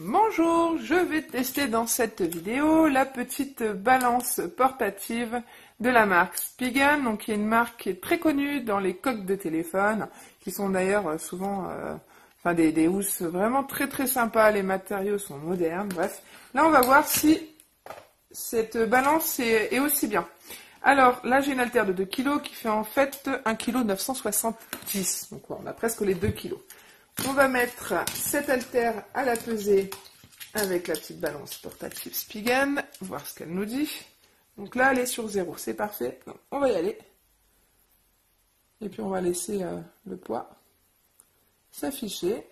Bonjour, je vais tester dans cette vidéo la petite balance portative de la marque Spigen, donc qui est une marque qui est très connue dans les coques de téléphone, qui sont d'ailleurs souvent des housses vraiment très sympas, les matériaux sont modernes, bref. Là on va voir si cette balance est aussi bien. Alors là j'ai une haltère de 2 kg qui fait en fait 1 kg 970, donc on a presque les 2 kg. On va mettre cette haltère à la pesée avec la petite balance portative Spigen, voir ce qu'elle nous dit. Donc là, elle est sur 0, c'est parfait. Donc, on va y aller. Et puis on va laisser le poids s'afficher.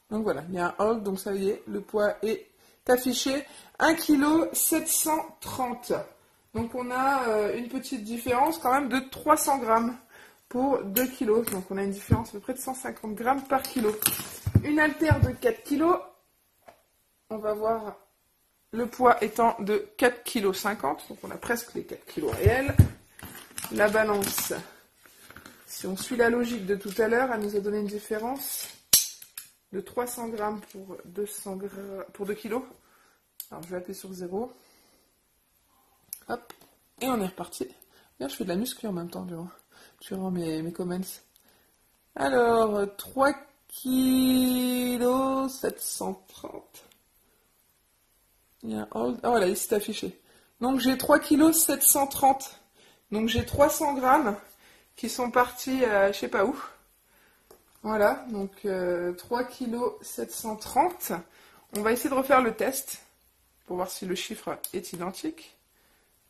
Donc voilà, il y a un hold, donc ça y est, le poids est affiché. 1 kg 730. Donc on a une petite différence quand même de 300 grammes. Pour 2 kg, donc on a une différence à peu près de 150 grammes par kilo. Une haltère de 4 kg, on va voir le poids étant de 4,50 kg, donc on a presque les 4 kg réels. La balance, si on suit la logique de tout à l'heure, elle nous a donné une différence de 300 grammes pour 200 grammes, pour 2 kg. Alors je vais appuyer sur 0. Hop, et on est reparti. Là, je fais de la muscu en même temps, durant mes comments. Alors, 3 kg 730. Il y a un hold. Ah voilà, il s'est affiché. Donc j'ai 3 kg 730. Donc j'ai 300 grammes qui sont partis je sais pas où. Voilà, donc 3 kg 730. On va essayer de refaire le test pour voir si le chiffre est identique.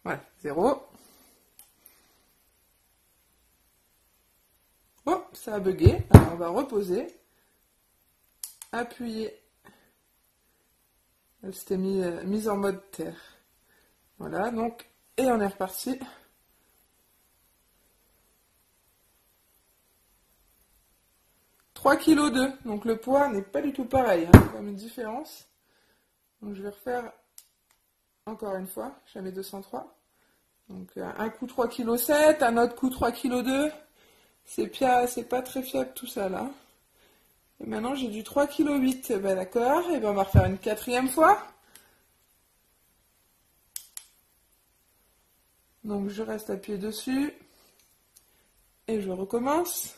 Voilà, 0. Oh, ça a bugué. Alors on va reposer. Appuyer. Elle s'était mise en mode terre. Voilà, donc, et on est reparti. Kg 2. Donc le poids n'est pas du tout pareil. Il y a quand même une différence. Donc je vais refaire encore une fois. Je la mets 203. Donc un coup 3,7 kg, un autre coup 3,2 kg. C'est pas très fiable tout ça là. Et maintenant j'ai du 3,8 kg. Ben d'accord, et ben on va refaire une quatrième fois. Donc je reste appuyé dessus. Et je recommence.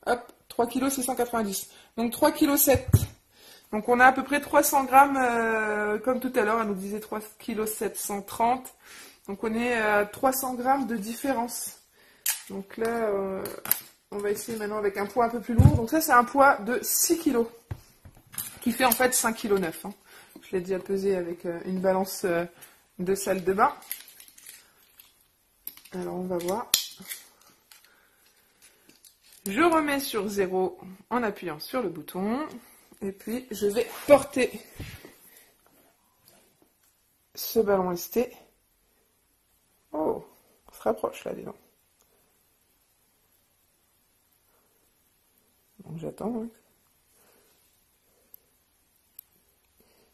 Hop, 3,690 kg. Donc 3,7 kg. Donc on a à peu près 300 grammes, comme tout à l'heure, elle nous disait 3,730 kg. Donc on est à 300 grammes de différence. Donc là, on va essayer maintenant avec un poids un peu plus lourd. Donc ça, c'est un poids de 6 kg, qui fait en fait 5,9 kg. Hein. Je l'ai déjà pesé avec une balance de salle de bain. Alors on va voir. Je remets sur 0 en appuyant sur le bouton. Et puis je vais porter ce ballon ST. Oh, on se rapproche là, dis donc. Donc j'attends. Hein.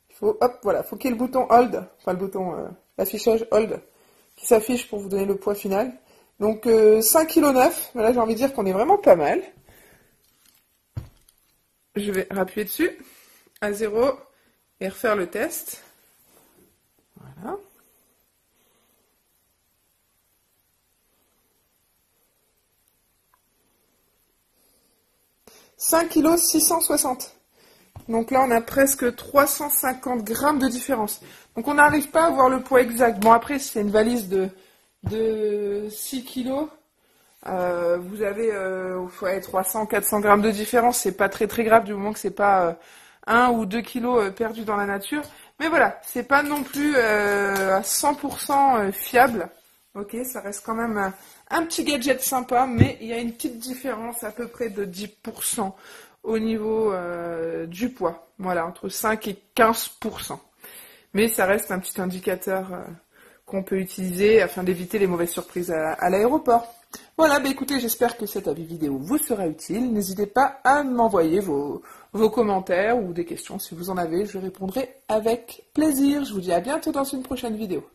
Il faut, hop, voilà, faut qu'il y ait le bouton hold, enfin le bouton, l'affichage hold, qui s'affiche pour vous donner le poids final. Donc 5,9 kg, là j'ai envie de dire qu'on est vraiment pas mal. Je vais rappuyer dessus, à 0, et refaire le test. Voilà. « 5,660 kg. Donc là, on a presque 350 grammes de différence. Donc on n'arrive pas à voir le poids exact. Bon, après, si c'est une valise de 6 kg, vous avez 300-400 grammes de différence. C'est pas très grave du moment que c'est pas 1 ou 2 kilos perdus dans la nature. Mais voilà, c'est pas non plus à 100% fiable. Ok, ça reste quand même un petit gadget sympa, mais il y a une petite différence à peu près de 10% au niveau du poids. Voilà, entre 5 et 15%. Mais ça reste un petit indicateur qu'on peut utiliser afin d'éviter les mauvaises surprises à l'aéroport. Voilà, bah écoutez, j'espère que cet avis vidéo vous sera utile. N'hésitez pas à m'envoyer vos commentaires ou des questions si vous en avez. Je répondrai avec plaisir. Je vous dis à bientôt dans une prochaine vidéo.